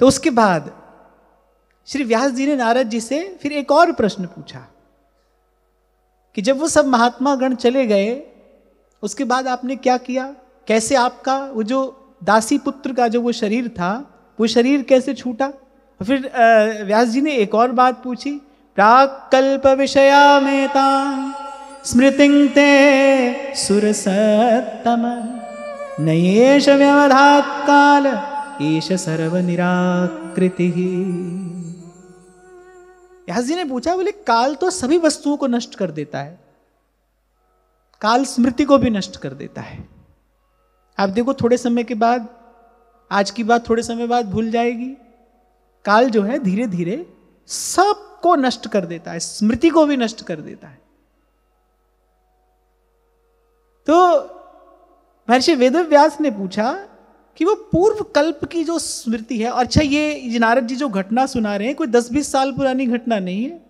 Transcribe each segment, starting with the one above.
तो उसके बाद श्री व्यास जी ने नारद जी से फिर एक और प्रश्न पूछा कि जब वो सब महात्मा गण चले गए, उसके बाद आपने क्या किया, कैसे आपका वो जो दासी पुत्र का जो वो शरीर था, वो शरीर कैसे छूटा। फिर व्यास जी ने एक और बात पूछी, प्राकल्प विषया मेता स्मृतिं ते सुरसत्तम नयेश व्यवधात काल एष सर्व निराकृति। व्यास जी ने पूछा, बोले काल तो सभी वस्तुओं को नष्ट कर देता है, काल स्मृति को भी नष्ट कर देता है। आप देखो थोड़े समय के बाद, आज की बात थोड़े समय बाद भूल जाएगी। काल जो है धीरे धीरे सबको नष्ट कर देता है, स्मृति को भी नष्ट कर देता है। तो महर्षि वेदव्यास ने पूछा कि वो पूर्व कल्प की जो स्मृति है, अच्छा ये नारद जी जो घटना सुना रहे हैं कोई 10-20 साल पुरानी घटना नहीं है,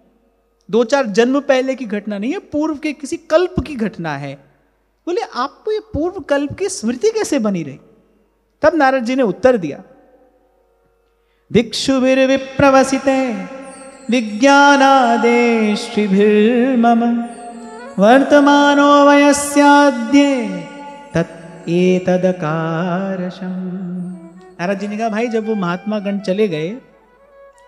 2-4 जन्म पहले की घटना नहीं है, पूर्व के किसी कल्प की घटना है। बोले आपको ये पूर्व कल्प की स्मृति कैसे बनी रही। तब नारद जी ने उत्तर दिया, भिक्षुभिर विप्रवसिते विज्ञानादेष्टिभिर्मम वर्तमानो वयस्याद्य तत् एतदकारशम। नारद जी ने कहा, भाई जब वो महात्मा गण चले गए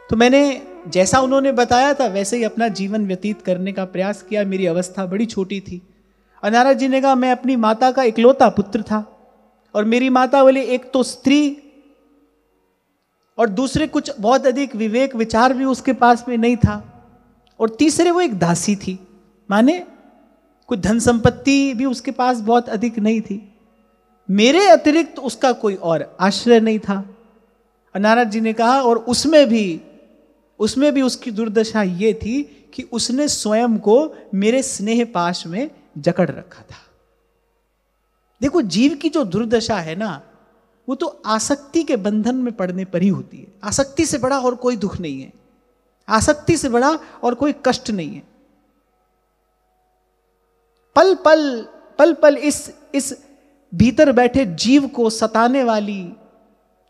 तो मैंने जैसा उन्होंने बताया था वैसे ही अपना जीवन व्यतीत करने का प्रयास किया। मेरी अवस्था बड़ी छोटी थी। और नारद जी ने कहा, मैं अपनी माता का इकलौता पुत्र था, और मेरी माता बोले एक तो स्त्री और दूसरे कुछ बहुत अधिक विवेक विचार भी उसके पास में नहीं था, और तीसरे वो एक दासी थी, माने कुछ धन संपत्ति भी उसके पास बहुत अधिक नहीं थी। मेरे अतिरिक्त उसका कोई और आश्रय नहीं था। और नारद जी ने कहा, और उसमें भी उसकी दुर्दशा ये थी कि उसने स्वयं को मेरे स्नेह पाश में जकड़ रखा था। देखो जीव की जो दुर्दशा है ना, वो तो आसक्ति के बंधन में पड़ने पर ही होती है। आसक्ति से बड़ा और कोई दुख नहीं है, आसक्ति से बड़ा और कोई कष्ट नहीं है। पल पल इस भीतर बैठे जीव को सताने वाली,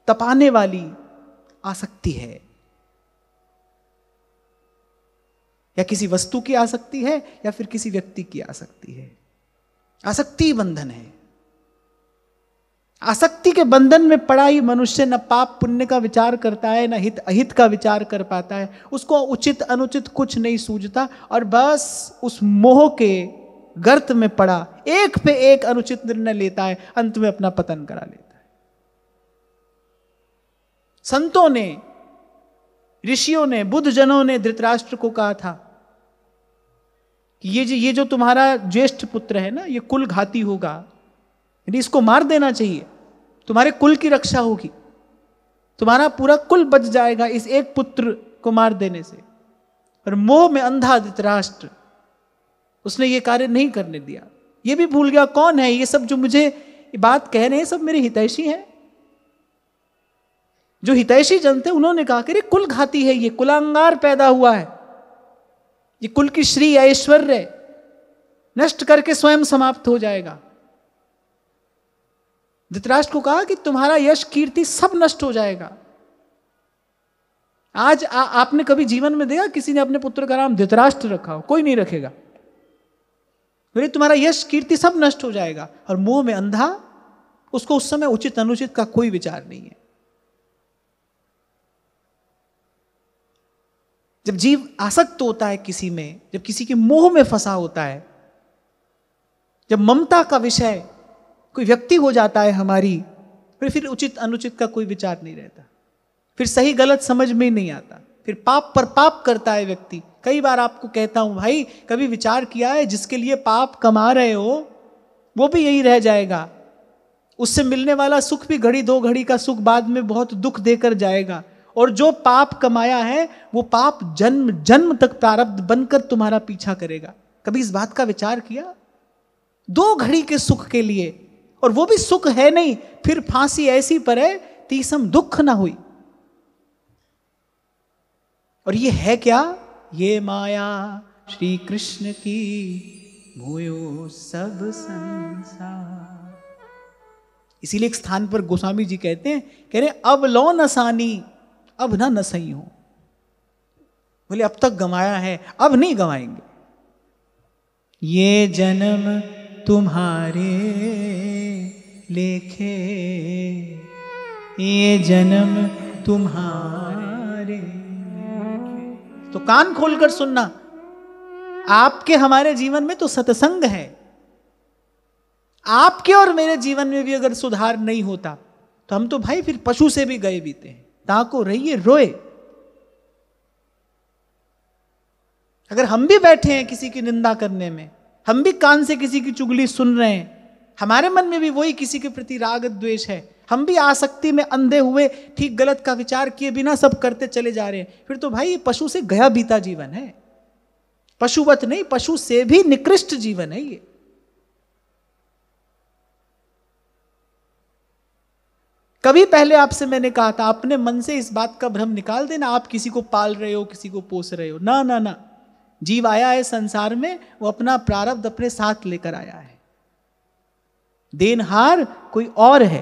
तपाने वाली आसक्ति है। या किसी वस्तु की आसक्ति है या फिर किसी व्यक्ति की आसक्ति है। आसक्ति बंधन है। आसक्ति के बंधन में पड़ा ही मनुष्य न पाप पुण्य का विचार करता है, न हित अहित का विचार कर पाता है। उसको उचित अनुचित कुछ नहीं सूझता, और बस उस मोह के गर्त में पड़ा एक पे एक अनुचित निर्णय लेता है, अंत में अपना पतन करा लेता है। संतों ने, ऋषियों ने, बुद्ध जनों ने धृतराष्ट्र को कहा था कि ये जो तुम्हारा ज्येष्ठ पुत्र है ना, ये कुल घाती होगा, यदि इसको मार देना चाहिए, तुम्हारे कुल की रक्षा होगी, तुम्हारा पूरा कुल बच जाएगा इस एक पुत्र को मार देने से। पर मोह में अंधा धृतराष्ट्र, उसने ये कार्य नहीं करने दिया। ये भी भूल गया कौन है ये सब जो मुझे बात कह रहे हैं, सब मेरे हितैषी हैं। जो हितैषी जन थे उन्होंने कहा कि कुल घाती है, ये कुलांगार पैदा हुआ है, ये कुल की श्री ऐश्वर्य नष्ट करके स्वयं समाप्त हो जाएगा। धृतराष्ट्र को कहा कि तुम्हारा यश कीर्ति सब नष्ट हो जाएगा। आज आपने कभी जीवन में देखा किसी ने अपने पुत्र का नाम धृतराष्ट्र रखा हो? कोई नहीं रखेगा। बोले तुम्हारा यश कीर्ति सब नष्ट हो जाएगा। और मोह में अंधा, उसको उस समय उचित अनुचित का कोई विचार नहीं है। जब जीव आसक्त होता है किसी में, जब किसी के मोह में फंसा होता है, जब ममता का विषय कोई व्यक्ति हो जाता है हमारी, फिर उचित अनुचित का कोई विचार नहीं रहता, फिर सही गलत समझ में ही नहीं आता, फिर पाप पर पाप करता है व्यक्ति। कई बार आपको कहता हूं भाई, कभी विचार किया है जिसके लिए पाप कमा रहे हो वो भी यही रह जाएगा। उससे मिलने वाला सुख भी घड़ी दो घड़ी का सुख बाद में बहुत दुख देकर जाएगा। और जो पाप कमाया है वो पाप जन्म जन्म तक प्रारब्ध बनकर तुम्हारा पीछा करेगा। कभी इस बात का विचार किया? 2 घड़ी के सुख के लिए, और वो भी सुख है नहीं, फिर फांसी ऐसी पर है तीसम दुख ना हुई। और ये है क्या? ये माया श्री कृष्ण की मोयो सब संसार। इसीलिए एक स्थान पर गोस्वामी जी कहते हैं, कह रहे अवलोन असानी, अब ना सही हो। बोले अब तक गंवाया है, अब नहीं गंवाएंगे। ये जन्म तुम्हारे लेखे, ये जन्म तुम्हारे लेखे। तो कान खोलकर सुनना, आपके हमारे जीवन में तो सत्संग है। आपके और मेरे जीवन में भी अगर सुधार नहीं होता तो हम तो भाई फिर पशु से भी गए बीते हैं। ताको रहिए रोए। अगर हम भी बैठे हैं किसी की निंदा करने में, हम भी कान से किसी की चुगली सुन रहे हैं, हमारे मन में भी वही किसी के प्रति राग द्वेष है, हम भी आसक्ति में अंधे हुए ठीक गलत का विचार किए बिना सब करते चले जा रहे हैं, फिर तो भाई ये पशु से गया बीता जीवन है। पशुवत नहीं, पशु से भी निकृष्ट जीवन है ये। कभी पहले आपसे मैंने कहा था, अपने मन से इस बात का भ्रम निकाल देना आप किसी को पाल रहे हो, किसी को पोस रहे हो। ना ना ना, जीव आया है संसार में, वो अपना प्रारब्ध अपने साथ लेकर आया है। देनहार कोई और है।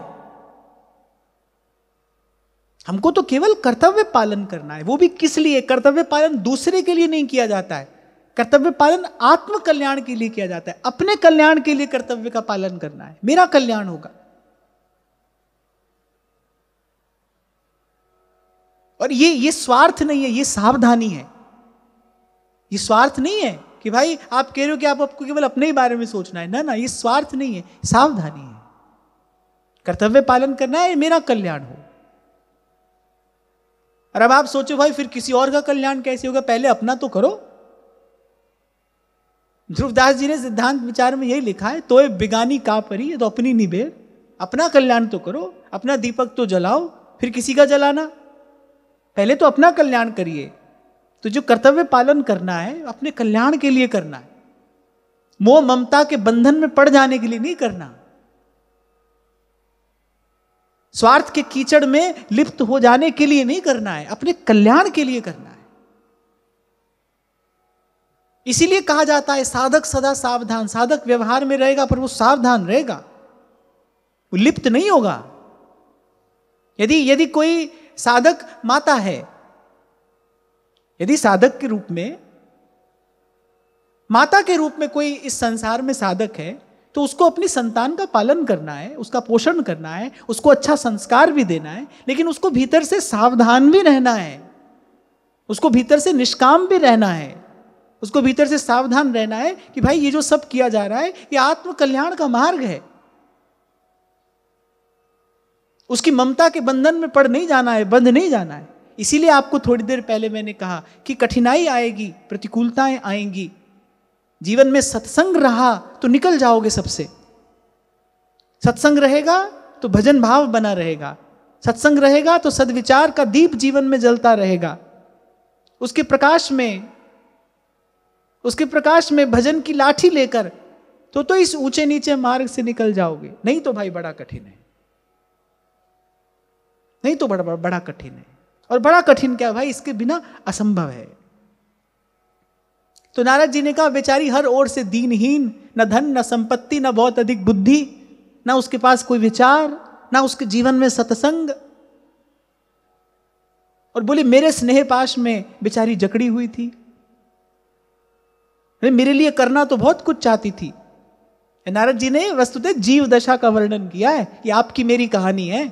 हमको तो केवल कर्तव्य पालन करना है। वो भी किस लिए? कर्तव्य पालन दूसरे के लिए नहीं किया जाता है, कर्तव्य पालन आत्म कल्याण के लिए किया जाता है। अपने कल्याण के लिए कर्तव्य का पालन करना है, मेरा कल्याण होगा। और ये स्वार्थ नहीं है, ये सावधानी है। ये स्वार्थ नहीं है कि भाई आप कह रहे हो कि आपको केवल अपने ही बारे में सोचना है। ना ना, ये स्वार्थ नहीं है, सावधानी है। कर्तव्य पालन करना है, मेरा कल्याण हो। और अब आप सोचो भाई फिर किसी और का कल्याण कैसे होगा? पहले अपना तो करो। ध्रुवदास जी ने सिद्धांत विचार में यही लिखा है, तोय बिगानी का परी तो अपनी निबेर। अपना कल्याण तो करो, अपना दीपक तो जलाओ, फिर किसी का जलाना। पहले तो अपना कल्याण करिए। तो जो कर्तव्य पालन करना है अपने कल्याण के लिए करना है, मोह ममता के बंधन में पड़ जाने के लिए नहीं करना, स्वार्थ के कीचड़ में लिप्त हो जाने के लिए नहीं करना है, अपने कल्याण के लिए करना है। इसीलिए कहा जाता है साधक सदा सावधान। साधक व्यवहार में रहेगा पर वो सावधान रहेगा, वो लिप्त नहीं होगा। यदि कोई साधक माता है, यदि साधक के रूप में, माता के रूप में कोई इस संसार में साधक है, तो उसको अपनी संतान का पालन करना है, उसका पोषण करना है, उसको अच्छा संस्कार भी देना है, लेकिन उसको भीतर से सावधान भी रहना है, उसको भीतर से निष्काम भी रहना है, उसको भीतर से सावधान रहना है कि भाई ये जो सब किया जा रहा है ये आत्म कल्याण का मार्ग है। उसकी ममता के बंधन में पड़ नहीं जाना है, बंध नहीं जाना है। इसीलिए आपको थोड़ी देर पहले मैंने कहा कि कठिनाई आएगी, प्रतिकूलताएं आएंगी, जीवन में सत्संग रहा तो निकल जाओगे सबसे। सत्संग रहेगा तो भजन भाव बना रहेगा, सत्संग रहेगा तो सद्विचार का दीप जीवन में जलता रहेगा। उसके प्रकाश में भजन की लाठी लेकर तो इस ऊंचे नीचे मार्ग से निकल जाओगे। नहीं तो भाई बड़ा कठिन है, नहीं तो बड़ा कठिन है। और बड़ा कठिन क्या भाई, इसके बिना असंभव है। तो नारद जी ने कहा बेचारी हर ओर से दीनहीन, न धन न संपत्ति, न बहुत अधिक बुद्धि, न उसके पास कोई विचार, न उसके जीवन में सत्संग। और बोले मेरे स्नेह पाश में बेचारी जकड़ी हुई थी, मेरे लिए करना तो बहुत कुछ चाहती थी। नारद जी ने वस्तुतः जीव दशा का वर्णन किया है, ये आपकी मेरी कहानी है।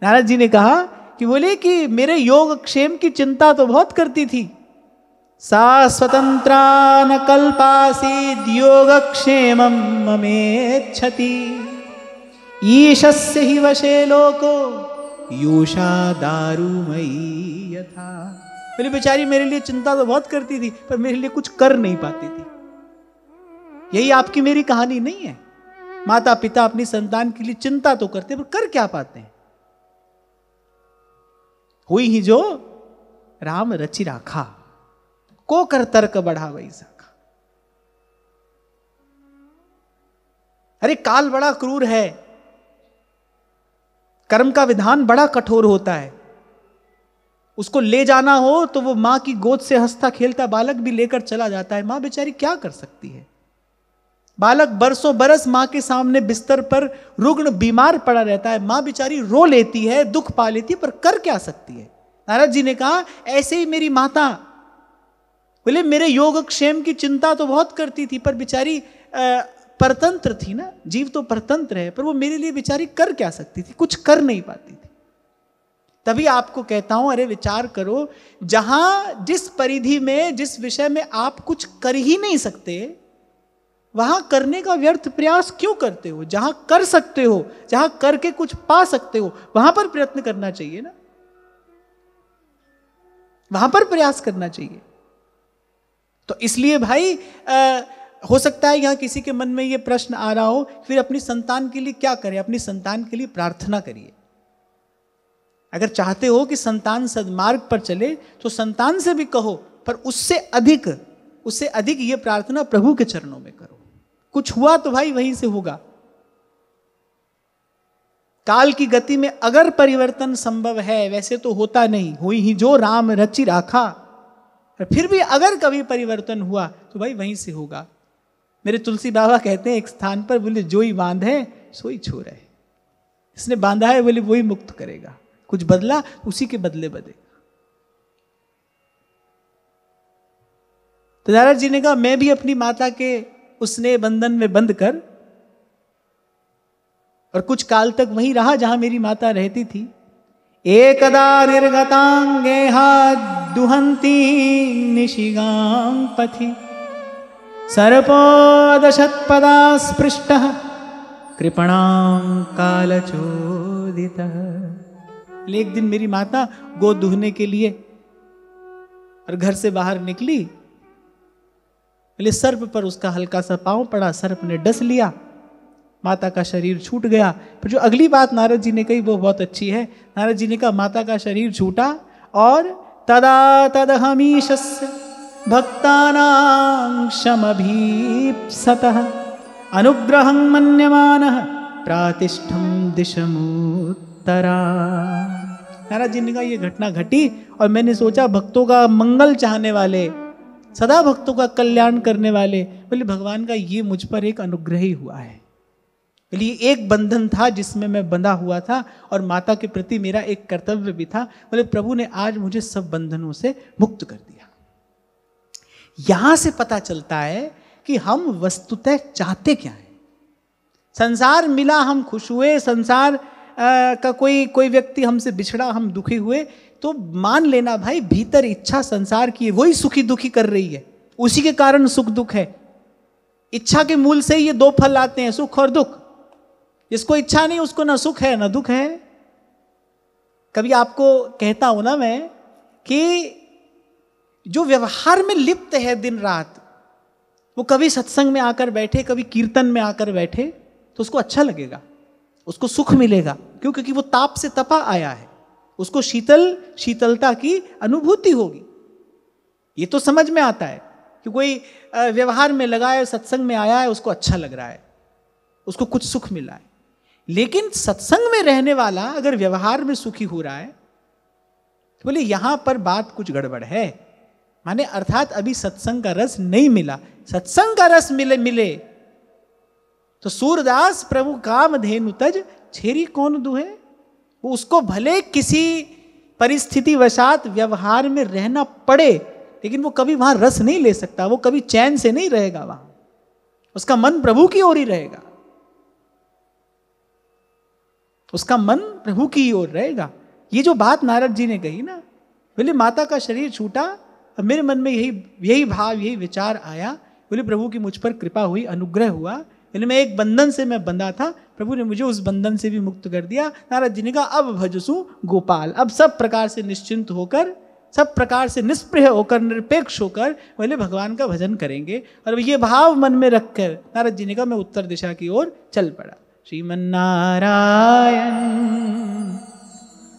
नारद जी ने कहा कि बोले कि मेरे योग क्षेम की चिंता तो बहुत करती थी। सा स्वतंत्रा न कल्पासीद योगक्षेमं ममेच्छति, ईशस्य हि वशे लोको यूषा दारुमयी यथा। बोले बेचारी मेरे लिए चिंता तो बहुत करती थी पर मेरे लिए कुछ कर नहीं पाती थी। यही आपकी मेरी कहानी नहीं है। माता पिता अपनी संतान के लिए चिंता तो करते पर कर क्या पाते हैं। हुई ही जो राम रचि राखा, को कर तर्क बढ़ा वही साखा। अरे काल बड़ा क्रूर है, कर्म का विधान बड़ा कठोर होता है। उसको ले जाना हो तो वो मां की गोद से हंसता खेलता बालक भी लेकर चला जाता है। मां बेचारी क्या कर सकती है। बालक बरसों बरस मां के सामने बिस्तर पर रुग्ण बीमार पड़ा रहता है, मां बेचारी रो लेती है, दुख पा लेती है, पर कर क्या सकती है। नारद जी ने कहा ऐसे ही मेरी माता, बोले मेरे योगक्षेम की चिंता तो बहुत करती थी, पर बेचारी परतंत्र थी ना, जीव तो परतंत्र है, पर वो मेरे लिए बेचारी कर क्या सकती थी, कुछ कर नहीं पाती थी। तभी आपको कहता हूं, अरे विचार करो, जहां जिस परिधि में, जिस विषय में आप कुछ कर ही नहीं सकते, वहां करने का व्यर्थ प्रयास क्यों करते हो? जहां कर सकते हो, जहां करके कुछ पा सकते हो, वहां पर प्रयत्न करना चाहिए ना, वहां पर प्रयास करना चाहिए। तो इसलिए भाई हो सकता है यहां किसी के मन में यह प्रश्न आ रहा हो, फिर अपनी संतान के लिए क्या करें? अपनी संतान के लिए प्रार्थना करिए। अगर चाहते हो कि संतान सद्मार्ग पर चले तो संतान से भी कहो, पर उससे अधिक ये प्रार्थना प्रभु के चरणों में करो। कुछ हुआ तो भाई वहीं से होगा। काल की गति में अगर परिवर्तन संभव है, वैसे तो होता नहीं, हुई ही जो राम रचि राखा, फिर भी अगर कभी परिवर्तन हुआ तो भाई वहीं से होगा। मेरे तुलसी बाबा कहते हैं एक स्थान पर, बोले जो ही बांधे सोई छोड़ है, इसने बांधा है बोले वही मुक्त करेगा, कुछ बदला उसी के बदले बदलेगा। तो नारद जी ने कहा मैं भी अपनी माता के उसने बंधन में बंध कर, और कुछ काल तक वहीं रहा जहां मेरी माता रहती थी। एकदा निर्गतांगेहा दुहंती निशिगां पथि, सर्पोदशत्पदा स्पृष्टः कृपणां कालचोदितः। एक दिन मेरी माता गो दुहने के लिए और घर से बाहर निकली, बोले सर्प पर उसका हल्का सा पांव पड़ा, सर्प ने डस लिया, माता का शरीर छूट गया। पर जो अगली बात नारद जी ने कही वो बहुत अच्छी है। नारद जी ने कहा माता का शरीर छूटा और तदा तदहमीशस्य भक्तानां शमभीप्सतः अनुग्रहं मन्यमानः प्रातिष्ठं दिशमुत्तरा। नारद जी ने कहा ये घटना घटी और मैंने सोचा भक्तों का मंगल चाहने वाले, सदा भक्तों का कल्याण करने वाले, बोले भगवान का ये मुझ पर एक अनुग्रह ही हुआ है। बोले ये एक बंधन था जिसमें मैं बंधा हुआ था और माता के प्रति मेरा एक कर्तव्य भी था। बोले प्रभु ने आज मुझे सब बंधनों से मुक्त कर दिया। यहां से पता चलता है कि हम वस्तुतः चाहते क्या है। संसार मिला हम खुश हुए, संसार का कोई व्यक्ति हमसे बिछड़ा हम दुखी हुए, तो मान लेना भाई भीतर इच्छा संसार की है, वही सुखी दुखी कर रही है, उसी के कारण सुख दुख है। इच्छा के मूल से ये दो फल आते हैं, सुख और दुख। जिसको इच्छा नहीं उसको ना सुख है ना दुख है। कभी आपको कहता हूं ना मैं कि जो व्यवहार में लिप्त है दिन रात, वो कभी सत्संग में आकर बैठे, कभी कीर्तन में आकर बैठे, तो उसको अच्छा लगेगा, उसको सुख मिलेगा। क्यों? क्योंकि वो ताप से तपा आया है, उसको शीतलता की अनुभूति होगी। ये तो समझ में आता है कि कोई व्यवहार में लगा है, सत्संग में आया है, उसको अच्छा लग रहा है, उसको कुछ सुख मिला है। लेकिन सत्संग में रहने वाला अगर व्यवहार में सुखी हो रहा है तो बोले यहां पर बात कुछ गड़बड़ है। माने अर्थात अभी सत्संग का रस नहीं मिला। सत्संग का रस मिले तो सूरदास प्रभु कामधेनु तज छेरी कौन दुहे। वो उसको भले किसी परिस्थिति वशात व्यवहार में रहना पड़े, लेकिन वो कभी वहां रस नहीं ले सकता, वो कभी चैन से नहीं रहेगा, वहां उसका मन प्रभु की ओर ही रहेगा, उसका मन प्रभु की ओर रहेगा। ये जो बात नारद जी ने कही ना, बोले माता का शरीर छूटा, अब मेरे मन में यही भाव, यही विचार आया, बोले प्रभु की मुझ पर कृपा हुई, अनुग्रह हुआ। बोले मैं एक बंधन से मैं बंधा था, प्रभु ने मुझे उस बंधन से भी मुक्त कर दिया। नारद जी ने कहा अब भजसु गोपाल, अब सब प्रकार से निश्चिंत होकर, सब प्रकार से निष्प्रिय होकर, निरपेक्ष होकर बोले भगवान का भजन करेंगे। और ये भाव मन में रखकर नारद जी ने कहा मैं उत्तर दिशा की ओर चल पड़ा। श्रीमन्नारायण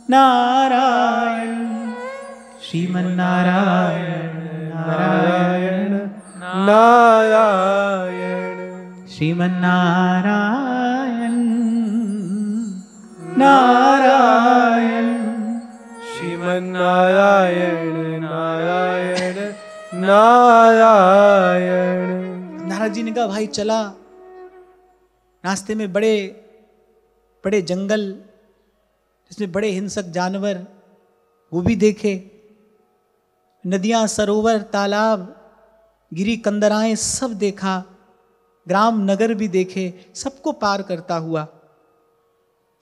नारायण, श्रीमन्नारायण नारायण नारायण, श्रीमन्नारायण नारायण, श्रीमन्नारायण नारायण नारायण। नारद जी ने कहा भाई चला, रास्ते में बड़े बड़े जंगल, जिसमें बड़े हिंसक जानवर, वो भी देखे, नदियां, सरोवर, तालाब, गिरी कंदराएं सब देखा, ग्राम नगर भी देखे, सबको पार करता हुआ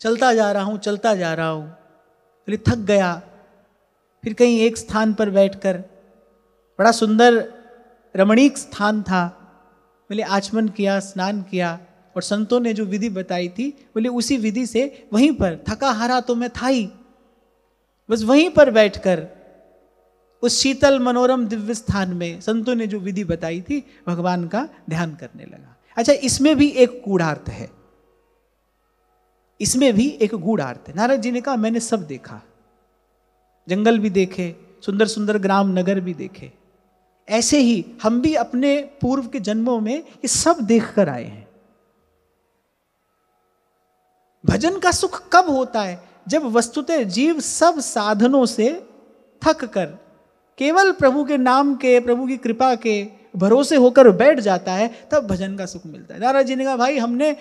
चलता जा रहा हूं, चलता जा रहा हूं। बोले थक गया, फिर कहीं एक स्थान पर बैठकर, बड़ा सुंदर रमणीक स्थान था, बोले आचमन किया, स्नान किया, और संतों ने जो विधि बताई थी, बोले उसी विधि से वहीं पर, थका हारा तो मैं था ही, बस वहीं पर बैठकर उस शीतल मनोरम दिव्य स्थान में संतों ने जो विधि बताई थी, भगवान का ध्यान करने लगा। अच्छा, इसमें भी एक गूढ़ार्थ है, इसमें भी एक गूढ़ार्थ है। नारद जी ने कहा मैंने सब देखा, जंगल भी देखे, सुंदर सुंदर ग्राम नगर भी देखे, ऐसे ही हम भी अपने पूर्व के जन्मों में ये सब देख कर आए हैं। भजन का सुख कब होता है? जब वस्तुतः जीव सब साधनों से थक कर केवल प्रभु के नाम के, प्रभु की कृपा के भरोसे होकर बैठ जाता है, तब भजन का सुख मिलता है। नारद जी ने कहा भाई हमने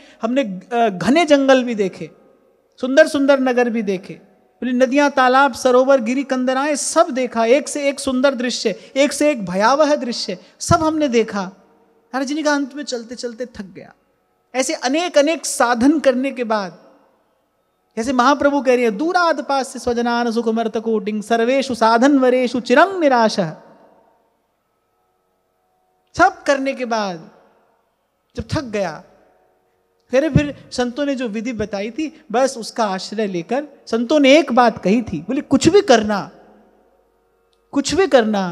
घने जंगल भी देखे, सुंदर सुंदर नगर भी देखे, बोले नदियां, तालाब, सरोवर, गिरी कंदराएं सब देखा, एक से एक सुंदर दृश्य, एक से एक भयावह दृश्य, सब हमने देखा। नारद जी ने कहा अंत में चलते चलते थक गया। ऐसे अनेक अनेक साधन करने के बाद, जैसे महाप्रभु कह रहे हैं दूराद पास से स्वजनान सुख मर्त कोटिंग सर्वेशु साधन वरेशु चिरंग निराशा, सब करने के बाद जब थक गया, फिर संतों ने जो विधि बताई थी, बस उसका आश्रय लेकर संतों ने एक बात कही थी, बोले कुछ भी करना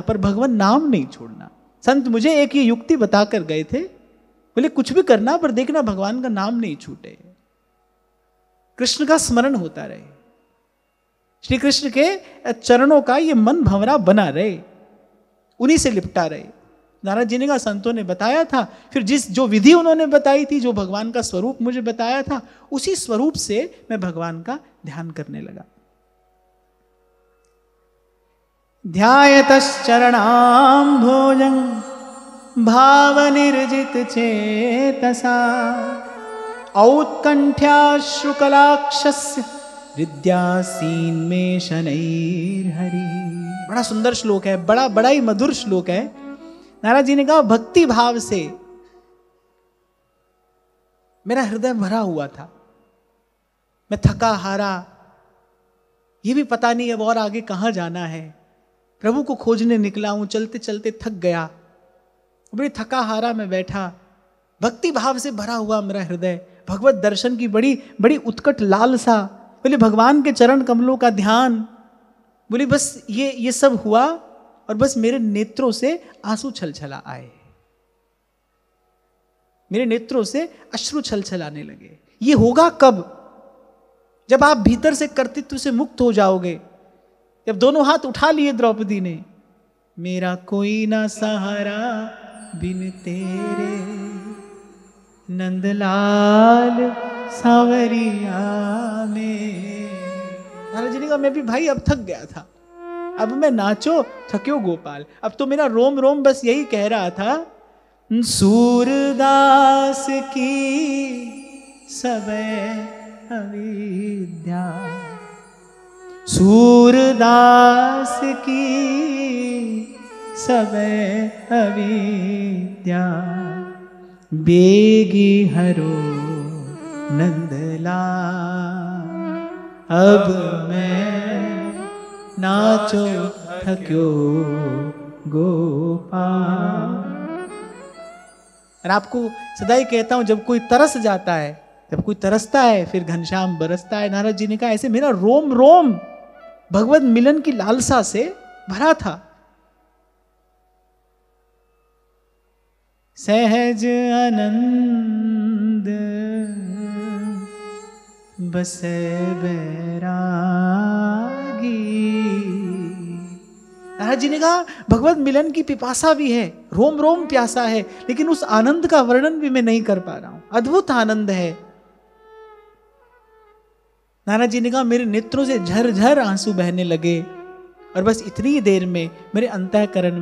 पर भगवान नाम नहीं छोड़ना। संत मुझे एक ये युक्ति बताकर गए थे, बोले कुछ भी करना पर देखना भगवान का नाम नहीं छूटे, कृष्ण का स्मरण होता रहे, श्री कृष्ण के चरणों का ये मन भंवरा बना रहे, उन्हीं से लिपटा रहे। नारद जी ने कहा संतों ने बताया था, फिर जो विधि उन्होंने बताई थी, जो भगवान का स्वरूप मुझे बताया था, उसी स्वरूप से मैं भगवान का ध्यान करने लगा। ध्यायतश्चरणां भोजं भाव निर्जित चेतसा औत्कंठ्याश्रुकलाक्षस्य हृद्यासीन में शनैर्हरि। बड़ा सुंदर श्लोक है, बड़ा ही मधुर श्लोक है। नारद जी ने कहा भक्ति भाव से मेरा हृदय भरा हुआ था, मैं थका हारा, ये भी पता नहीं अब और आगे कहां जाना है, प्रभु को खोजने निकला हूं, चलते चलते थक गया, बड़ी थका हारा मैं बैठा, भक्ति भाव से भरा हुआ मेरा हृदय, भगवत दर्शन की बड़ी उत्कट लालसा, बोले भगवान के चरण कमलों का ध्यान, बोले बस ये सब हुआ और बस मेरे नेत्रों से आंसू छलछला आए, मेरे नेत्रों से अश्रु छलछलाने लगे। ये होगा कब? जब आप भीतर से कर्तृत्व से मुक्त हो जाओगे, जब दोनों हाथ उठा लिए द्रौपदी ने, मेरा कोई ना सहारा बिन तेरे नंदलाल सावरिया में। नारद जी ने कहा मैं भी भाई अब थक गया था, अब मैं नाचो थक्यो गोपाल, अब तो मेरा रोम रोम बस यही कह रहा था, सूरदास की सबे अविद्या, सूरदास की सबे अविद्या, बेगी हरो नंदला, अब मैं नाचो थक्यो गोपाल। और आपको सदा ही कहता हूं, जब कोई तरस जाता है, जब कोई तरसता है, फिर घनश्याम बरसता है। नारद जी ने कहा ऐसे मेरा रोम रोम भगवत मिलन की लालसा से भरा था। सहज आनंद बसे बैरागी। नारद जी ने कहा भगवत मिलन की पिपासा भी है, रोम रोम प्यासा है, लेकिन उस आनंद का वर्णन भी मैं नहीं कर पा रहा हूं। अद्भुत आनंद है। नारद जी ने कहा मेरे नेत्रों से झरझर आंसू बहने लगे, और बस इतनी देर में मेरे अंतःकरण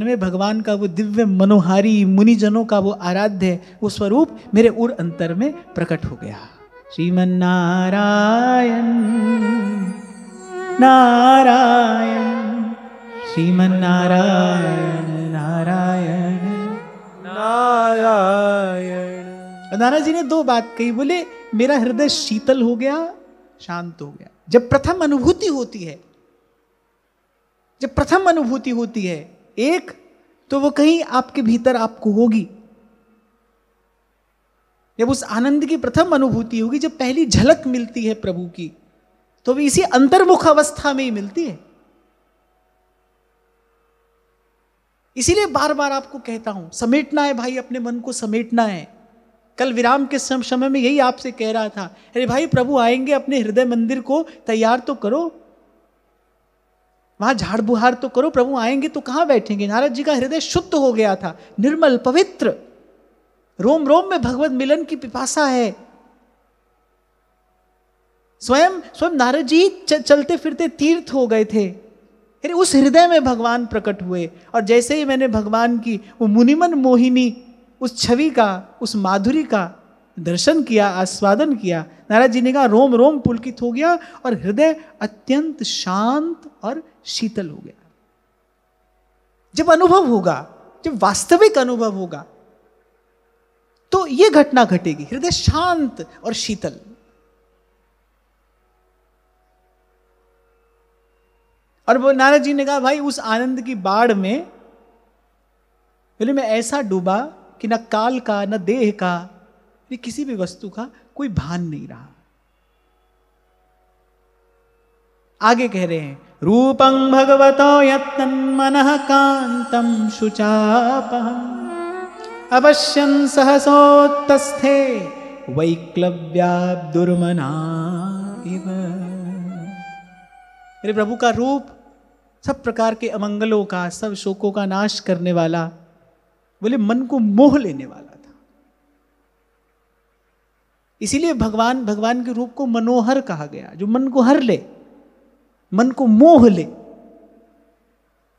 में भगवान का वो दिव्य मनोहारी मुनिजनों का वो आराध्य वो स्वरूप मेरे उर अंतर में प्रकट हो गया। श्रीमन्नारायण नारायण श्रीमन्नारायण नारायण नारायण। नारायण जी ने दो बात कही, बोले मेरा हृदय शीतल हो गया, शांत हो गया। जब प्रथम अनुभूति होती है, जब प्रथम अनुभूति होती है एक, तो वो कहीं आपके भीतर आपको होगी। जब उस आनंद की प्रथम अनुभूति होगी, जब पहली झलक मिलती है प्रभु की, तो भी इसी अंतर्मुख अवस्था में ही मिलती है। इसीलिए बार बार आपको कहता हूं, समेटना है भाई, अपने मन को समेटना है। कल विराम के समय में यही आपसे कह रहा था, अरे भाई प्रभु आएंगे, अपने हृदय मंदिर को तैयार तो करो, वहां झाड़ बुहार तो करो। प्रभु आएंगे तो कहां बैठेंगे? नारद जी का हृदय शुद्ध हो गया था, निर्मल पवित्र, रोम रोम में भगवत मिलन की पिपासा है। स्वयं नारद जी चलते फिरते तीर्थ हो गए थे, फिर उस हृदय में भगवान प्रकट हुए। और जैसे ही मैंने भगवान की वो मुनिमन मोहिनी उस छवि का, उस माधुरी का दर्शन किया, आस्वादन किया, नारद जी ने कहा रोम रोम पुलकित हो गया और हृदय अत्यंत शांत और शीतल हो गया। जब अनुभव होगा, जब वास्तविक अनुभव होगा, तो यह घटना घटेगी, हृदय शांत और शीतल। और वो नारद जी ने कहा भाई उस आनंद की बाढ़ में बोले मैं ऐसा डूबा कि न काल का, न देह का, न किसी भी वस्तु का कोई भान नहीं रहा। आगे कह रहे हैं, रूपं भगवतो यत्तन्मनः कांतं शुचापहम् अवश्यं सहसोत्तस्थे वैक्लव्याब्दुर्मना इव। मेरे प्रभु का रूप सब प्रकार के अमंगलों का, सब शोकों का नाश करने वाला, बोले मन को मोह लेने वाला था। इसीलिए भगवान के रूप को मनोहर कहा गया, जो मन को हर ले, मन को मोह ले,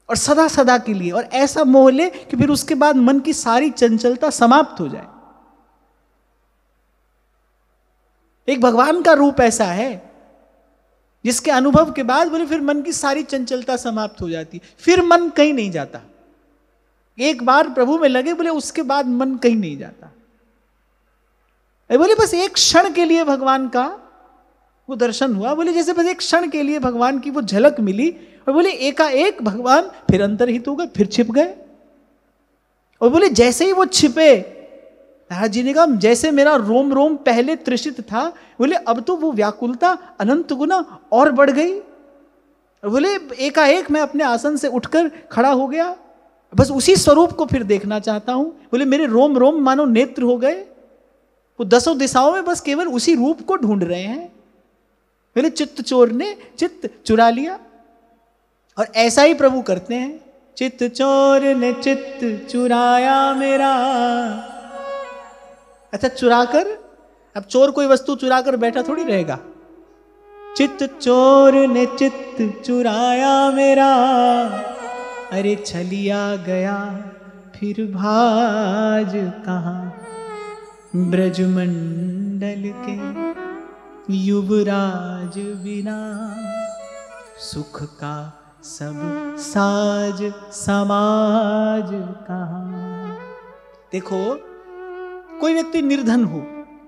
और सदा सदा के लिए, और ऐसा मोह ले कि फिर उसके बाद मन की सारी चंचलता समाप्त हो जाए। एक भगवान का रूप ऐसा है जिसके अनुभव के बाद बोले फिर मन की सारी चंचलता समाप्त हो जाती, फिर मन कहीं नहीं जाता। एक बार प्रभु में लगे बोले उसके बाद मन कहीं नहीं जाता। बोले बस एक क्षण के लिए भगवान का वो दर्शन हुआ, बोले जैसे बस एक क्षण के लिए भगवान की वो झलक मिली, और बोले एकाएक भगवान फिर अंतर्हित हो गए, फिर छिप गए। और बोले जैसे ही वो छिपे, नारद जी ने कहा जैसे मेरा रोम रोम पहले तृषित था, बोले अब तो वो व्याकुलता अनंत गुना और बढ़ गई। बोले एकाएक मैं अपने आसन से उठकर खड़ा हो गया, बस उसी स्वरूप को फिर देखना चाहता हूं। बोले मेरे रोम रोम मानो नेत्र हो गए, वो दसों दिशाओं में बस केवल उसी रूप को ढूंढ रहे हैं। बोले चित्त चोर ने चित्त चुरा लिया, और ऐसा ही प्रभु करते हैं। चित्त चोर ने चित्त चुराया मेरा। अच्छा चुराकर, अब चोर कोई वस्तु चुराकर बैठा थोड़ी रहेगा। चित्त चोर ने चित्त चुराया मेरा, अरे छलिया गया फिर भाज कहाँ, ब्रजमंडल के युवराज बिना, सुख का सब साज समाज कहाँ। देखो कोई व्यक्ति निर्धन हो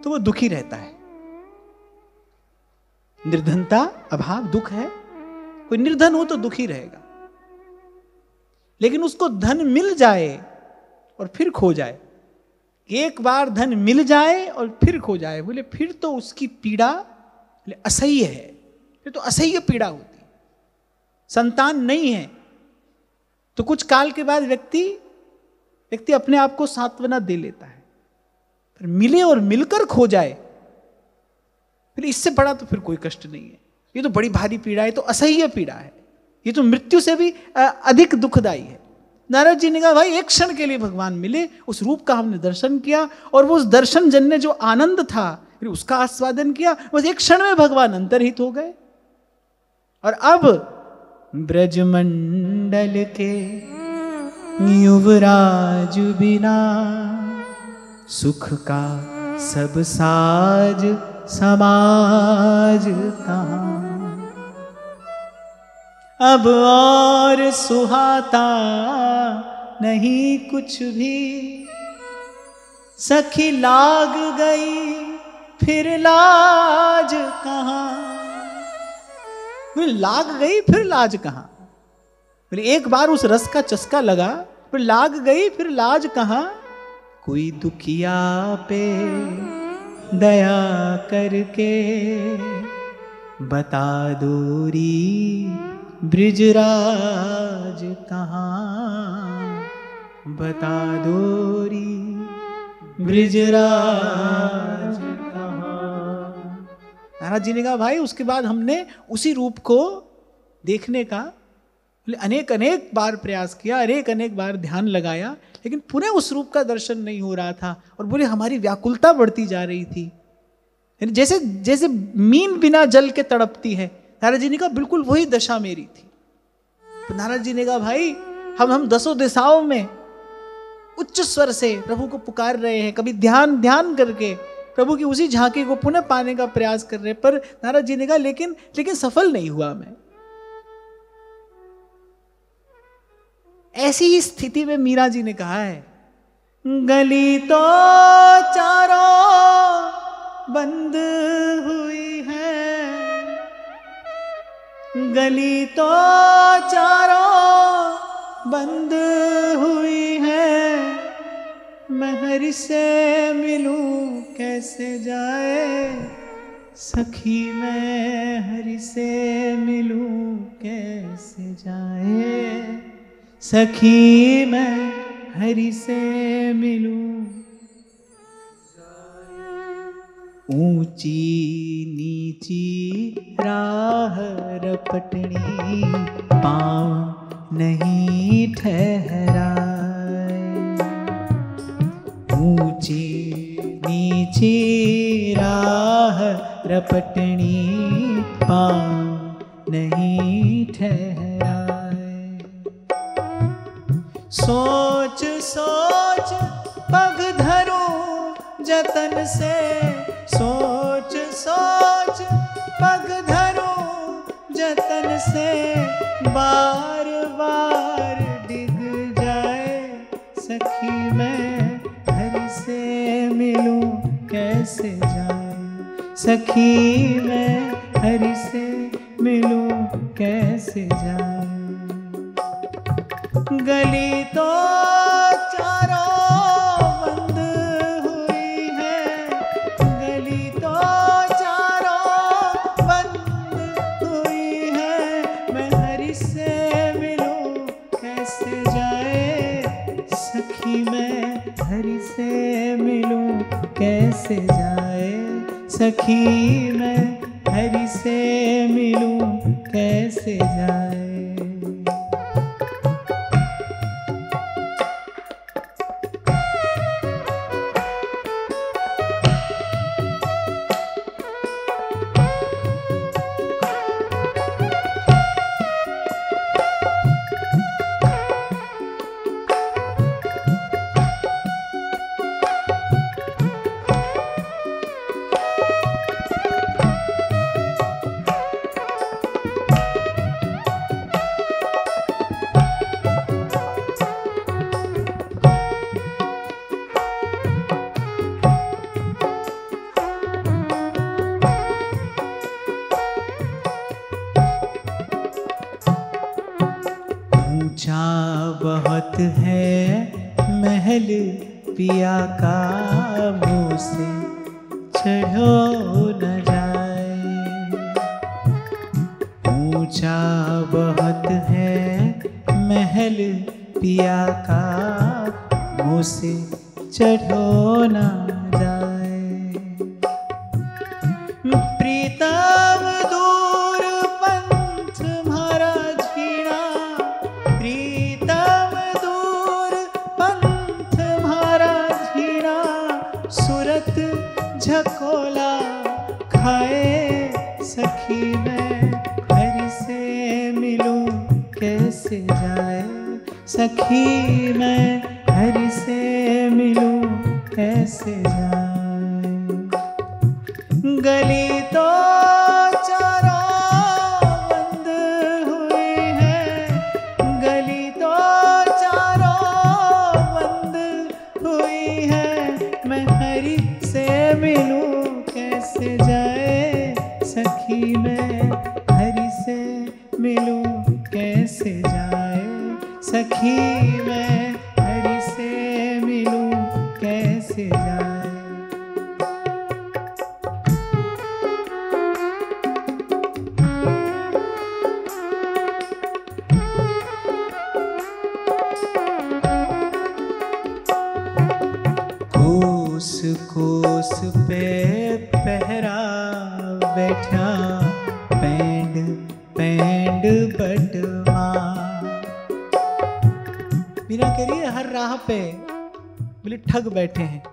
तो वो दुखी रहता है, निर्धनता अभाव दुख है। कोई निर्धन हो तो दुखी रहेगा, लेकिन उसको धन मिल जाए और फिर खो जाए, एक बार धन मिल जाए और फिर खो जाए, बोले फिर तो उसकी पीड़ा असह्य है, फिर तो असह्य पीड़ा होती। संतान नहीं है तो कुछ काल के बाद व्यक्ति अपने आप को सांत्वना दे लेता है, फिर मिले और मिलकर खो जाए, फिर इससे बड़ा तो फिर कोई कष्ट नहीं है। ये तो बड़ी भारी पीड़ा है, तो असह्य पीड़ा है, ये तो मृत्यु से भी अधिक दुखदाई है। नारद जी ने कहा भाई एक क्षण के लिए भगवान मिले, उस रूप का हमने दर्शन किया, और वो उस दर्शन जन्य जो आनंद था फिर उसका आस्वादन किया, बस एक क्षण में भगवान अंतर्हित हो गए। और अब ब्रजमंडल के युवराज बिना, सुख का सब साज समाज कहाँ। अब और सुहाता नहीं कुछ भी, सखी लाग गई फिर लाज कहाँ। लाग गई फिर लाज कहाँ। एक बार उस रस का चस्का लगा, फिर लाग गई फिर लाज कहाँ। कोई दुखिया पे दया करके बता दूरी ब्रिजराज कहाँ। बता दूरी ब्रिजराज कहाँ। महाराज जी ने कहा भाई उसके बाद हमने उसी रूप को देखने का अनेक अनेक बार प्रयास किया, अनेक बार ध्यान लगाया, लेकिन पुनः उस रूप का दर्शन नहीं हो रहा था। और बोले हमारी व्याकुलता बढ़ती जा रही थी, जैसे जैसे मीन बिना जल के तड़पती है। नारद जी ने कहा बिल्कुल वही दशा मेरी थी। तो नारद जी ने कहा भाई हम दसों दिशाओं में उच्च स्वर से प्रभु को पुकार रहे हैं, कभी ध्यान करके प्रभु की उसी झांकी को पुनः पाने का प्रयास कर रहे, पर नारद जी ने कहा लेकिन सफल नहीं हुआ मैं। ऐसी ही स्थिति में मीरा जी ने कहा है, गली तो चारों बंद हुई है, गली तो चारों बंद हुई है, मैं हरि से मिलूं कैसे जाए, सखी मैं हरि से मिलूं कैसे जाए, सखी मैं हरि से मिलूं। ऊंची नीची राह रपटनी पाँव नहीं ठहराए, ऊंची नीची राह रपटनी पाँव नहीं ठहराए। सोच सोच पग धरूं जतन से, सोच सोच पग धरूं जतन से, बार बार डिग जाए, सखी मैं हरि से मिलूं कैसे जाए, सखी मैं हरि से मिलूं कैसे जाए। गली तो चारों बंद हुई है, गली तो चारों बंद हुई है, मैं हरि से मिलूं कैसे जाए, सखी मैं हरि से मिलूं कैसे जाए, सखी मैं हरि से मिलूं कैसे जाए। बहुत है महल पिया का, मुँह से चढ़ो न जाए, ऊंचा बहुत है महल पिया का, मुँह से चढ़ो न जाए। प्रीतम दूर पंथ मारा झीणा, प्रीतम दूर पंथ मारा झीणा, सूरत झकोला खाए, सखी मैं हरि से मिलूं कैसे जाए, सखी मैं हरि से मिलूं कैसे जाए। गली तो चारों बंद हुई है, गली तो चारों बंद हुई है, मैं हरि से मिलूं कैसे जाए सखी, मैं हरि से मिलूं कैसे जाए सखी, मैं हरि से मिलूं कैसे जाए। कोस कोस पे पहरा बैठा पैंड पैंड बटवा। मीरा कह रही है हर राह पे बोले ठग बैठे हैं,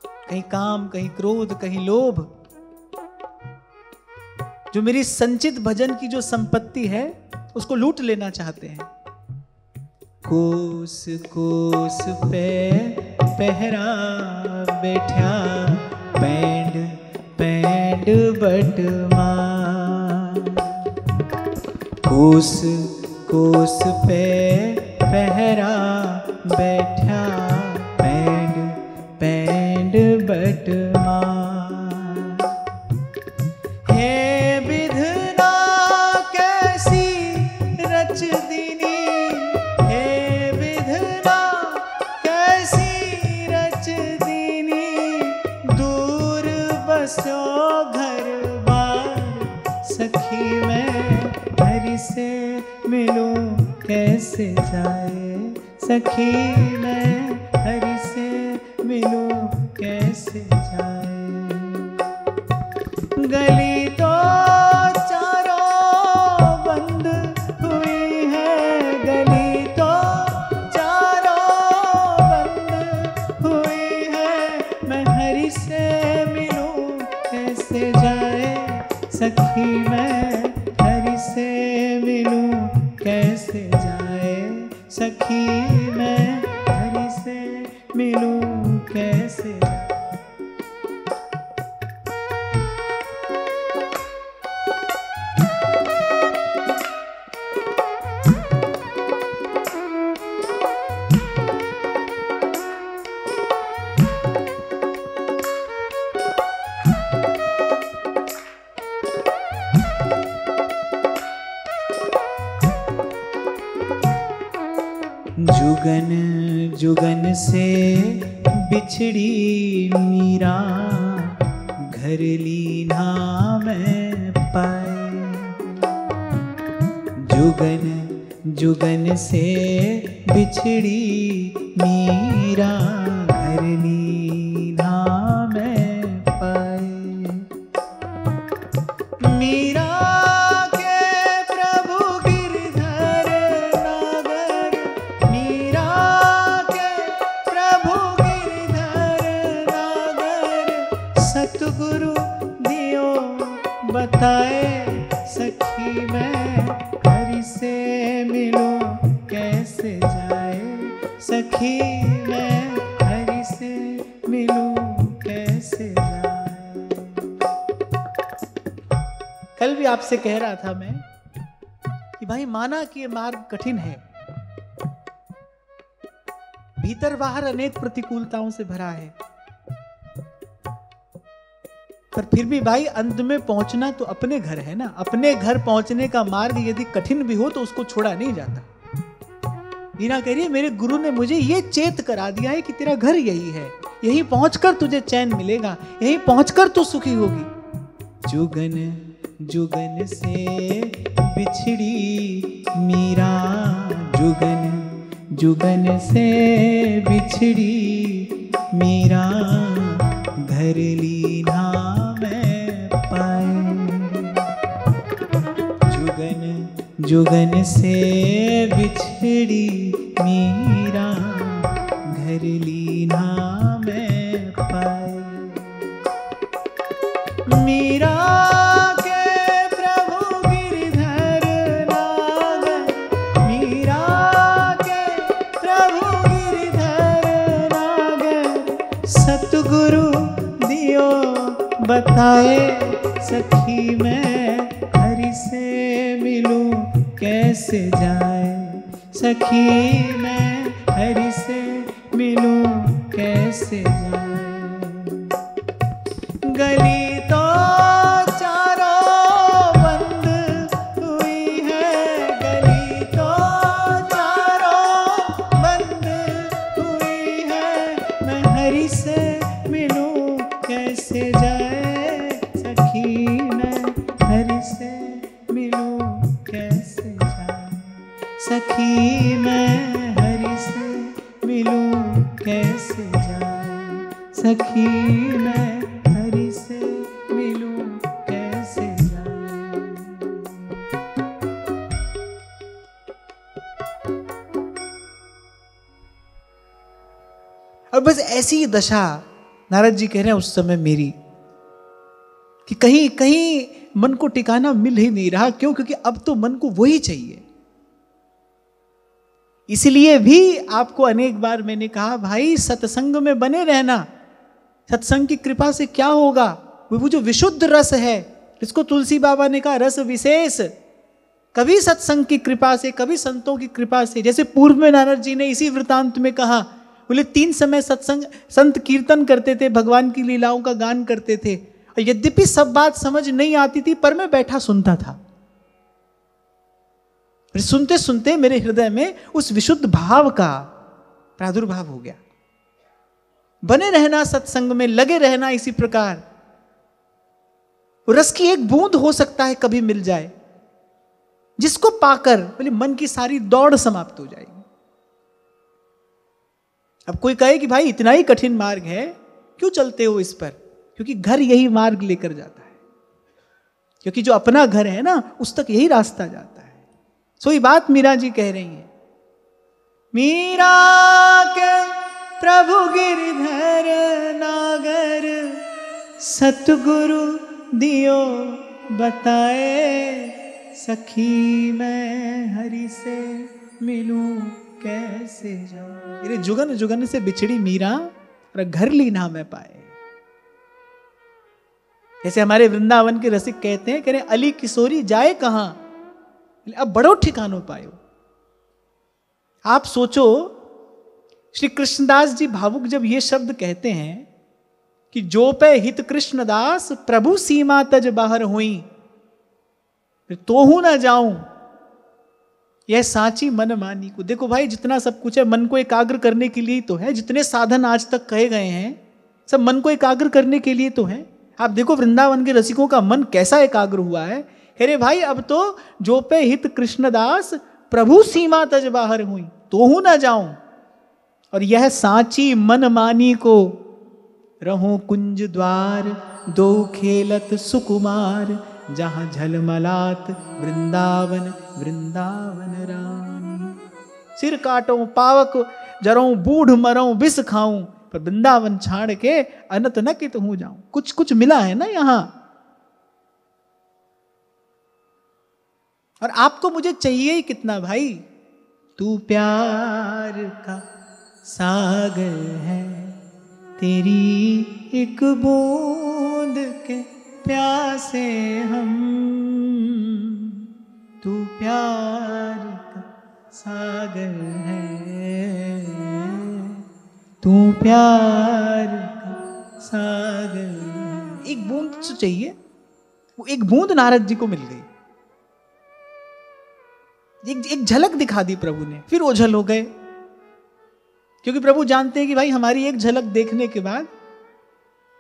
कहीं काम, कहीं क्रोध, कहीं लोभ। जो मेरी संचित भजन की जो संपत्ति है उसको लूट लेना चाहते हैं। कोस कोस पे पहरा बैठा पैंड पैंड बटवा। कोस कोस पे पहरा बैठा पैंड पैंड बटवा। हे विधना कैसी रच दीनी, हे विधना कैसी रच दीनी, दूर बसो घर बार सखी, मैं हरि से मिलूं कैसे जाए सखी, मैं हरि से मिलूं कैसे जाए। गली तो चारों बंद हुई है, गली तो चारों बंद हुई है, मैं हरि से मिलूं कैसे जाए सखी, मैं हरि से मिलूं कैसे जाए सखी, मैं हरि से मिलूं कैसे जाए। जुगन जुगन से बिछड़ी मीरा, घर लीना मैं पाए। जुगन जुगन से बिछड़ी मीरा, घर लीना मैं पाए। मीरा सतगुरु दियो बताए सखी, मैं हरि से मिलूं कैसे जाए सखी, मैं हरि से मिलूं कैसे जाए। कल भी आपसे कह रहा था मैं कि भाई माना कि ये मार्ग कठिन है, भीतर बाहर अनेक प्रतिकूलताओं से भरा है, पर फिर भी भाई अंत में पहुंचना तो अपने घर है ना। अपने घर पहुंचने का मार्ग यदि कठिन भी हो तो उसको छोड़ा नहीं जाता। मीरा कह रही है मेरे गुरु ने मुझे ये चेत करा दिया है कि तेरा घर यही है, यहीं पहुंचकर तुझे चैन मिलेगा, यहीं पहुंचकर तू सुखी होगी। जुगन जुगन से बिछड़ी मीरा, जुगन जुगन से बिछड़ी मीरा, घर लीना मैं पाए। जुगन जुगन से बिछड़ी मीरा, घर लीना मैं पाए। मीरा के प्रभु गिरधर नागर, मीरा के प्रभु गिरधर नागर, सतगुरु दियो बताए सखी मैं हरि से मिलूं कैसे जाए, सखी मैं हरि से मिलूं कैसे जाए। गली तो चारों बंद हुई है, गली तो चारों बंद हुई है, मैं हरि से मिलूं कैसे जाए, सखी मैं हरि से मिलूं कैसे जाए, सखी मैं हरि से मिलूं कैसे जाए, सखी मैं हरि से मिलूं कैसे जाए। और बस ऐसी दशा नारद जी कह रहे हैं उस समय मेरी, कि कहीं कहीं मन को टिकाना मिल ही नहीं रहा। क्यों? क्योंकि अब तो मन को वही चाहिए। इसलिए भी आपको अनेक बार मैंने कहा, भाई सत्संग में बने रहना। सत्संग की कृपा से क्या होगा? वो जो विशुद्ध रस है, इसको तुलसी बाबा ने कहा रस विशेष। कभी सत्संग की कृपा से, कभी संतों की कृपा से, जैसे पूर्व में नारद जी ने इसी वृतांत में कहा, बोले 3 समय सत्संग संत कीर्तन करते थे, भगवान की लीलाओं का गान करते थे, और यद्यपि सब बात समझ नहीं आती थी, पर मैं बैठा सुनता था। फिर सुनते सुनते मेरे हृदय में उस विशुद्ध भाव का प्रादुर्भाव हो गया। बने रहना सत्संग में, लगे रहना इसी प्रकार। रस की एक बूंद हो सकता है कभी मिल जाए, जिसको पाकर बोले मन की सारी दौड़ समाप्त हो जाएगी। अब कोई कहे कि भाई इतना ही कठिन मार्ग है, क्यों चलते हो इस पर? क्योंकि घर यही मार्ग लेकर जाता है। क्योंकि जो अपना घर है ना, उस तक यही रास्ता जाता है। सो ये बात मीरा जी कह रही है। मीरा के प्रभु गिरधर नागर, सतगुरु दियो बताए, सखी मैं हरि से मिलूं कैसे जाऊं। मेरे जुगन जुगन से बिछड़ी मीरा, और घर ली ना मैं पाए। जैसे हमारे वृंदावन के रसिक कहते हैं, कह रहे अली किशोरी जाए कहां, अब बड़ो ठिकानों पायो। आप सोचो, श्री कृष्णदास जी भावुक जब ये शब्द कहते हैं कि जो पे हित कृष्णदास प्रभु सीमा तज बाहर हुई, तो हूं ना जाऊं यह सांची मन मानी को। देखो भाई, जितना सब कुछ है मन को एकाग्र करने के लिए तो है। जितने साधन आज तक कहे गए हैं सब मन को एकाग्र करने के लिए तो है। आप देखो वृंदावन के रसिकों का मन कैसा एकाग्र हुआ है। अरे भाई, अब तो जो पे हित कृष्णदास प्रभु सीमा तज बाहर हुई, तो हूं ना जाऊं, और यह सांची मन मानी को, रहूं कुंज द्वार दो खेलत सुकुमार, जहां झलमलात वृंदावन वृंदावन रानी। सिर काटो पावक जरों, बूढ़ मरों विष खाऊं, पर वृंदावन छाड़ के अनत न कित हूं जाऊं। कुछ कुछ मिला है ना यहां, और आपको मुझे चाहिए ही कितना भाई। तू प्यार का सागर है, तेरी एक बूंद के प्यासे हम। तू प्यार का सागर है, तू प्यार का सागर है। एक बूंद तो चाहिए। वो एक बूंद नारद जी को मिल गई। एक झलक दिखा दी प्रभु ने, फिर ओझल हो गए। क्योंकि प्रभु जानते हैं कि भाई हमारी एक झलक देखने के बाद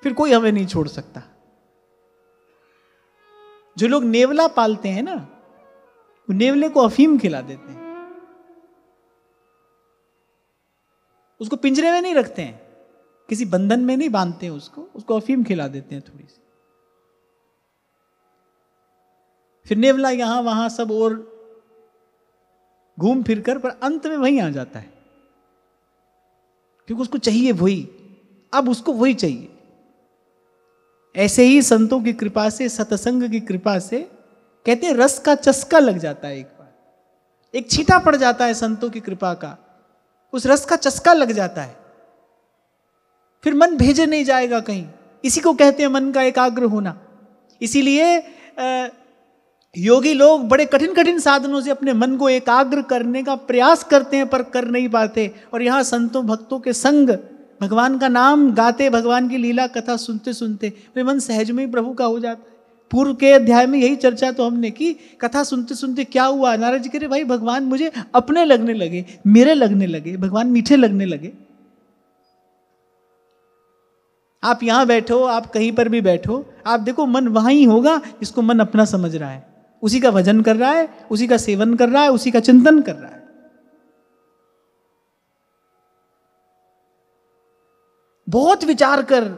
फिर कोई हमें नहीं छोड़ सकता। जो लोग नेवला पालते हैं ना, वो नेवले को अफीम खिला देते हैं, उसको पिंजरे में नहीं रखते हैं, किसी बंधन में नहीं बांधते हैं उसको अफीम खिला देते हैं थोड़ी सी। फिर नेवला यहां वहां सब और घूम फिर कर, पर अंत में वहीं आ जाता है, क्योंकि उसको चाहिए वही। अब उसको वही चाहिए। ऐसे ही संतों की कृपा से, सत्संग की कृपा से, कहते हैं रस का चस्का लग जाता है। एक बार एक छींटा पड़ जाता है संतों की कृपा का, उस रस का चस्का लग जाता है। फिर मन भेजे नहीं जाएगा कहीं, इसी को कहते हैं मन का एकाग्र होना। इसीलिए योगी लोग बड़े कठिन कठिन साधनों से अपने मन को एकाग्र करने का प्रयास करते हैं पर कर नहीं पाते। और यहाँ संतों भक्तों के संग भगवान का नाम गाते, भगवान की लीला कथा सुनते सुनते वे मन सहज में ही प्रभु का हो जाता है। पूर्व के अध्याय में यही चर्चा तो हमने की, कथा सुनते सुनते क्या हुआ, नारद जी कह रहे भाई भगवान मुझे अपने लगने लगे, मेरे लगने लगे, भगवान मीठे लगने लगे। आप यहां बैठो, आप कहीं पर भी बैठो, आप देखो मन वहां ही होगा जिसको मन अपना समझ रहा है, उसी का भजन कर रहा है, उसी का सेवन कर रहा है, उसी का चिंतन कर रहा है। बहुत विचार कर,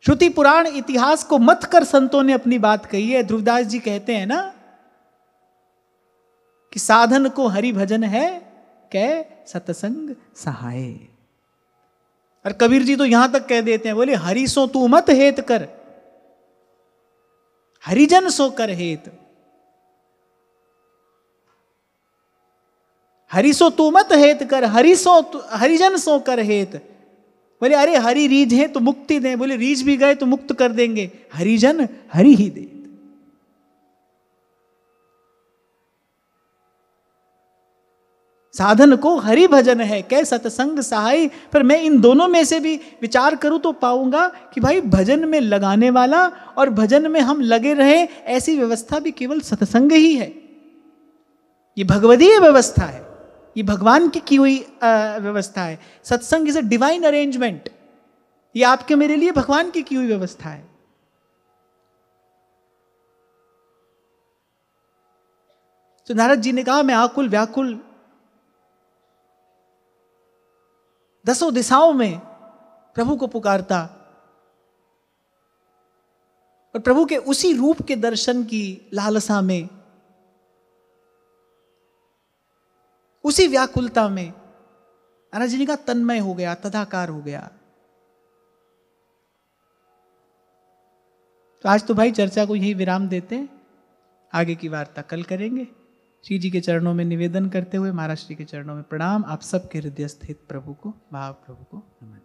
श्रुति पुराण इतिहास को मत कर संतों ने अपनी बात कही है। ध्रुवदास जी कहते हैं ना कि साधन को हरि भजन है कै सतसंग सहाय। और कबीर जी तो यहां तक कह देते हैं, बोले हरि सो तू मत हेत कर, हरिजन सो कर हेत। हरि सो तू मत हेत कर, हरिजन सो कर हेत। बोले अरे हरि रीझ है तो मुक्ति दें, बोले रीझ भी गए तो मुक्त कर देंगे, हरिजन हरि ही दे। साधन को हरि भजन है कै सतसंग सहाय। पर मैं इन दोनों में से भी विचार करूं तो पाऊंगा कि भाई भजन में लगाने वाला और भजन में हम लगे रहे ऐसी व्यवस्था भी केवल सत्संग ही है। ये भगवदीय व्यवस्था है, ये भगवान की हुई व्यवस्था है। सत्संग इज अ डिवाइन अरेंजमेंट, ये आपके मेरे लिए भगवान की हुई व्यवस्था है। तो नारद जी ने कहा मैं आकुल व्याकुल दसों दिशाओं में प्रभु को पुकारता और प्रभु के उसी रूप के दर्शन की लालसा में, उसी व्याकुलता में नारद जी का तन्मय हो गया, तदाकार हो गया। तो आज तो भाई चर्चा को यही विराम देते हैं, आगे की वार्ता कल करेंगे। श्री जी के चरणों में निवेदन करते हुए महाराज श्री के चरणों में प्रणाम। आप सबके हृदय स्थित प्रभु को, भाव प्रभु को नमन।